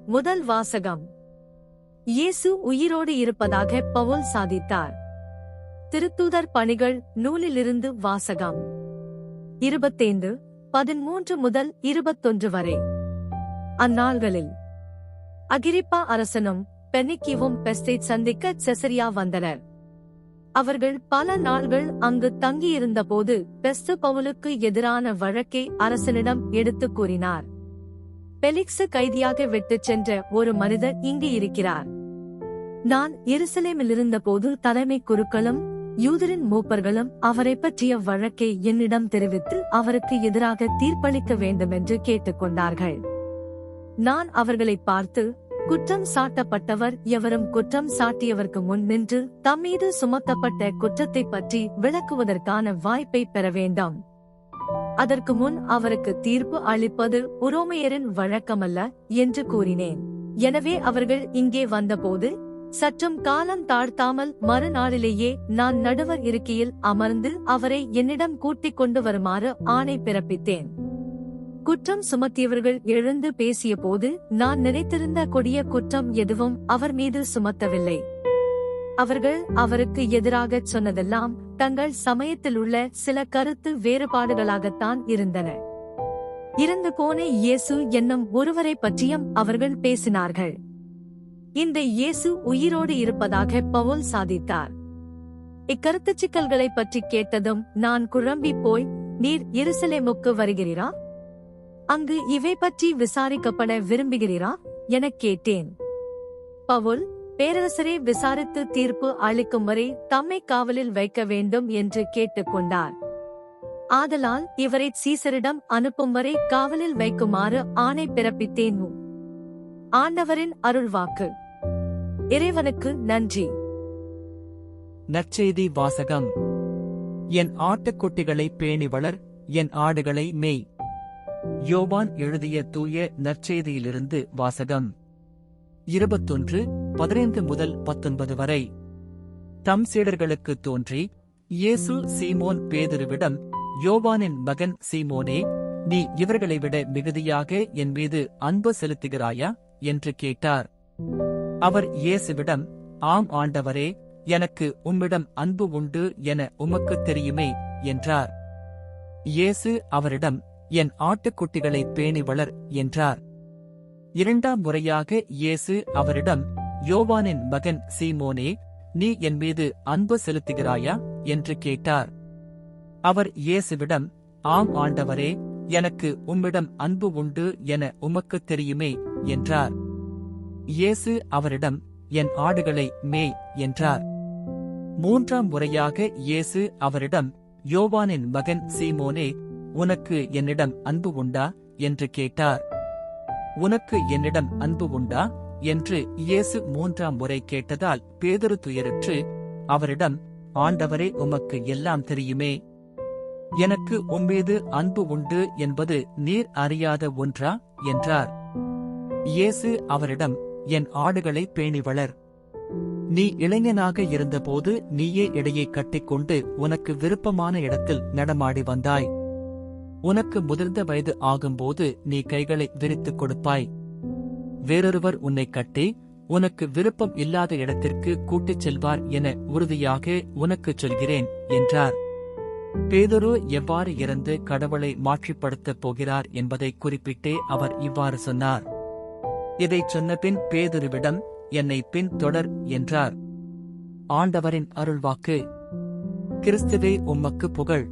முதல் வாசகம். இயேசு உயிரோடு இருப்பதாக பவுல் சாதித்தார். திருத்தூதர் பணிகள் நூலிலிருந்து வாசகம். 25:13 முதல் 21 வரை. அந்நாள்களில் அகிரிப்பா அரசனும் பெர்னிக்கியும் பெஸ்தை சந்திக்க செசரியா வந்தனர். அவர்கள் பல நாள்கள் அங்கு தங்கியிருந்தபோது பெஸ்து பவுலுக்கு எதிரான வழக்கை அரசனிடம் எடுத்துக் கூறினார். பெலிக்சு கைதியாக விட்டுச் சென்ற ஒரு மனிதர் இங்கு இருக்கிறார். நான் எருசலேமிலிருந்தபோது தலைமை குருக்களும் யூதரின் மூப்பர்களும் அவரை பற்றிய வழக்கை என்னிடம் தெரிவித்து அவருக்கு எதிராக தீர்ப்பளிக்க வேண்டுமென்று கேட்டுக்கொண்டார்கள். நான் அவர்களை பார்த்து, குற்றம் சாட்டப்பட்டவர் எவரும் குற்றம் சாட்டியவர்க்கு முன் நின்று தம்மீது சுமத்தப்பட்ட குற்றத்தை பற்றி விளக்குவதற்கான வாய்ப்பை பெற வேண்டும். அதற்கு முன் அவருக்கு தீர்ப்பு அளிப்பது உரோமையரின் வழக்கமல்ல என்று கூறினேன். எனவே அவர்கள் இங்கே வந்தபோது சற்றும் காலம் தாழ்த்தாமல் மறுநாளிலேயே நான் நடுவர் இருக்கையில் அமர்ந்து அவரை என்னிடம் கூட்டிக் கொண்டு வருமாறு ஆணை பிறப்பித்தேன். குற்றம் சுமத்தியவர்கள் எழுந்து பேசிய போது நான் நினைத்திருந்த கொடிய குற்றம் எதுவும் அவர் மீது சுமத்தவில்லை. அவர்கள் அவருக்கு எதிராகச் சொன்னதெல்லாம் தங்கள் சமயத்தில் உள்ள சில கருத்து வேறுபாடுகளாகத்தான் இருந்தன. இறந்து போன இயேசு என்னும் ஒருவரை பற்றியும் அவர்கள் பேசினார்கள். இந்த இயேசு உயிரோடு இருப்பதாக பவுல் சாதித்தார். இக்கருத்துச் சிக்கல்களை பற்றி கேட்டதும் நான் குழம்பி போய், நீர் எருசலேமுக்கு வருகிறீரா? அங்கு இவை பற்றி விசாரிக்கப்பட விரும்புகிறீரா எனக் கேட்டேன். பவுல், பேரரசரே விசாரித்து தீர்ப்பு அளிக்கும் வரை தம்மை காவலில் வைக்க வேண்டும் என்று கேட்டுக்கொண்டார். ஆதலால் இவரை சீசரிடம் அனுப்பும் வரை காவலில் வைக்குமாறு ஆணை பிறப்பித்தேன். ஆண்டவரின் அருள்வாக்கு. இறைவனுக்கு நன்றி. நற்செய்தி வாசகம். என் ஆட்டுக்குட்டிகளை பேணி வளர், என் ஆடுகளை மேய். யோவான் எழுதிய தூய நற்செய்தியிலிருந்து வாசகம். 21:15 முதல் 19 வரை. தம் சீடர்களுக்கு தோன்றி இயேசு சீமோன் பேதுருவிடம், யோவானின் மகன் சீமோனே, நீ இவர்களை விட மிகுதியாக என் மீது அன்பு செலுத்துகிறாயா என்று கேட்டார். அவர் இயேசுவிடம், ஆம் ஆண்டவரே, எனக்கு உம்மிடம் அன்பு உண்டு என உமக்குத் தெரியுமே என்றார். இயேசு அவரிடம், என் ஆட்டுக்குட்டிகளை பேணி வளர் என்றார். இரண்டாம் முறையாக இயேசு அவரிடம், யோவானின் மகன் சீமோனே, நீ என் மீது அன்பு செலுத்துகிறாயா என்று கேட்டார். அவர் இயேசுவிடம், ஆம் ஆண்டவரே, எனக்கு உம்மிடம் அன்பு உண்டு என உமக்குத் தெரியுமே என்றார். இயேசு அவரிடம், என் ஆடுகளை மேய் என்றார். மூன்றாம் முறையாக இயேசு அவரிடம், யோவானின் மகன் சீமோனே, உனக்கு என்னிடம் அன்பு உண்டா என்று கேட்டார். உனக்கு என்னிடம் அன்பு உண்டா என்று இயேசு மூன்றாம் முறை கேட்டதால் பேதுரு துயருற்று அவரிடம், ஆண்டவரே, உமக்கு எல்லாம் தெரியுமே. எனக்கு உம்மீது அன்பு உண்டு என்பது நீர் அறியாத ஒன்றா என்றார். இயேசு அவரிடம், என் ஆடுகளை பேணி வளர். நீ இளைஞனாக இருந்தபோது நீயே இடையை கட்டிக்கொண்டு உனக்கு விருப்பமான இடத்தில் நடமாடி வந்தாய். உனக்கு முதிர்ந்த வயது ஆகும்போது நீ கைகளை விரித்துக் கொடுப்பாய். வேறொருவர் உன்னை கட்டி உனக்கு விருப்பம் இல்லாத இடத்திற்கு கூட்டிச் செல்வார் என உறுதியாக உனக்குச் சொல்கிறேன் என்றார். பேதுரு எவ்வாறு இறந்து கடவுளை மாட்சிப்படுத்தப் போகிறார் என்பதை குறிப்பிட்டே அவர் இவ்வாறு சொன்னார். இதைச் சொன்னபின் பேதுருவிடம், என்னை பின் தொடர் என்றார். ஆண்டவரின் அருள்வாக்கு. கிறிஸ்துவே உமக்கு புகழ்.